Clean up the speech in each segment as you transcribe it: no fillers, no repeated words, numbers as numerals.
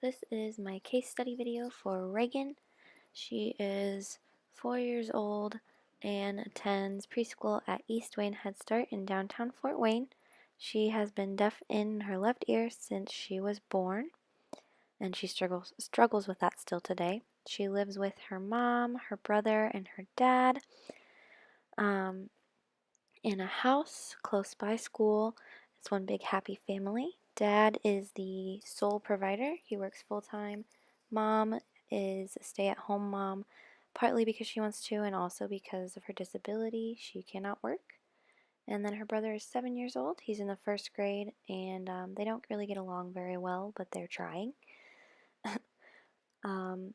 This is my case study video for Reagan. She is 4 years old and attends preschool at East Wayne Head Start in downtown Fort Wayne. She has been deaf in her left ear since she was born, and she struggles with that still today. She lives with her mom, her brother, and her dad um, in a house close by school. It's one big happy family. Dad is the sole provider. He works full time. Mom is a stay-at-home mom, partly because she wants to and also because of her disability. She cannot work. And then her brother is 7 years old. He's in the first grade, and they don't really get along very well, but they're trying. um,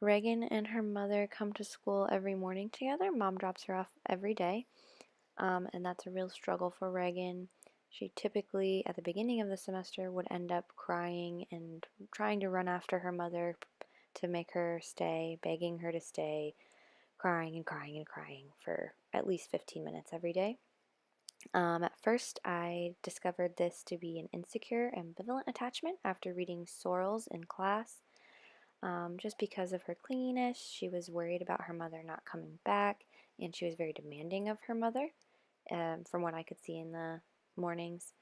Reagan and her mother come to school every morning together. Mom drops her off every day, and that's a real struggle for Reagan. She typically, at the beginning of the semester, would end up crying and trying to run after her mother to make her stay, begging her to stay, crying and crying and crying for at least 15 minutes every day. At first, I discovered this to be an insecure, ambivalent attachment after reading Sorrels in class. Just because of her clinginess, she was worried about her mother not coming back, and she was very demanding of her mother, from what I could see in the mornings.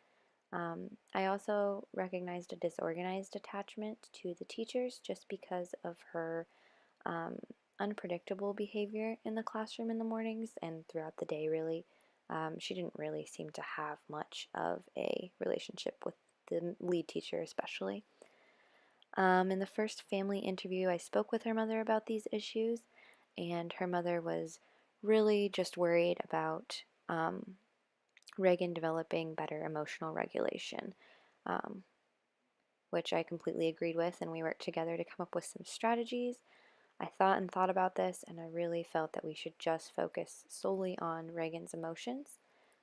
I also recognized a disorganized attachment to the teachers just because of her um, unpredictable behavior in the classroom in the mornings and throughout the day, really. She didn't really seem to have much of a relationship with the lead teacher, especially. In the first family interview, I spoke with her mother about these issues, and her mother was really just worried about Reagan developing better emotional regulation, um, which I completely agreed with, and we worked together to come up with some strategies. I thought and thought about this, and I really felt that we should just focus solely on Reagan's emotions,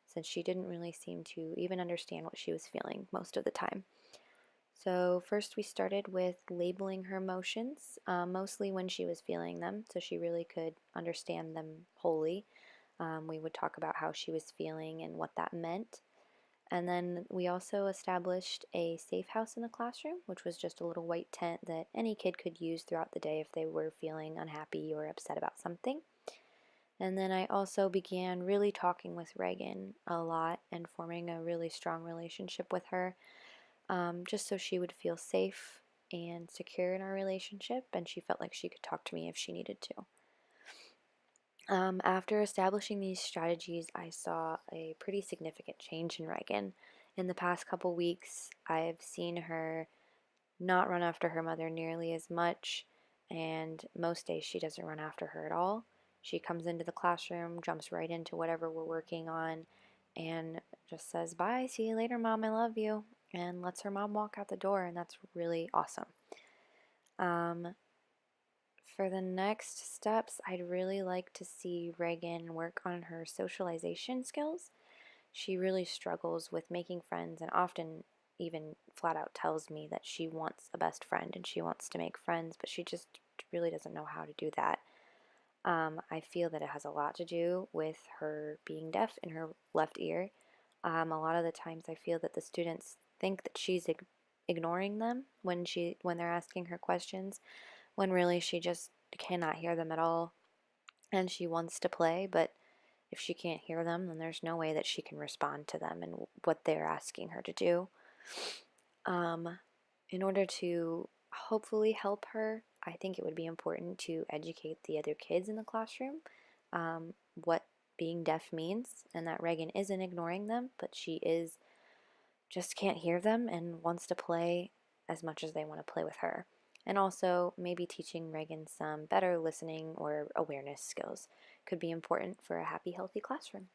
since she didn't really seem to even understand what she was feeling most of the time. So, first we started with labeling her emotions, mostly when she was feeling them, so she really could understand them wholly. We would talk about how she was feeling and what that meant. And then we also established a safe house in the classroom, which was just a little white tent that any kid could use throughout the day if they were feeling unhappy or upset about something. And then I also began really talking with Reagan a lot and forming a really strong relationship with her, just so she would feel safe and secure in our relationship, and she felt like she could talk to me if she needed to. After establishing these strategies, I saw a pretty significant change in Reagan. In the past couple weeks, I've seen her not run after her mother nearly as much, and most days she doesn't run after her at all. She comes into the classroom, jumps right into whatever we're working on, and just says, "Bye, see you later, Mom, I love you," and lets her mom walk out the door, and that's really awesome. Um, for the next steps, I'd really like to see Reagan work on her socialization skills. She really struggles with making friends and often even flat out tells me that she wants a best friend and she wants to make friends, but she just really doesn't know how to do that. I feel that it has a lot to do with her being deaf in her left ear. A lot of the times I feel that the students think that she's ignoring them when they're asking her questions, when really she just cannot hear them at all and she wants to play, but if she can't hear them, then there's no way that she can respond to them and what they're asking her to do. Um, in order to hopefully help her, I think it would be important to educate the other kids in the classroom what being deaf means, and that Reagan isn't ignoring them, but she is just can't hear them and wants to play as much as they want to play with her. And also, maybe teaching Reagan some better listening or awareness skills could be important for a happy, healthy classroom.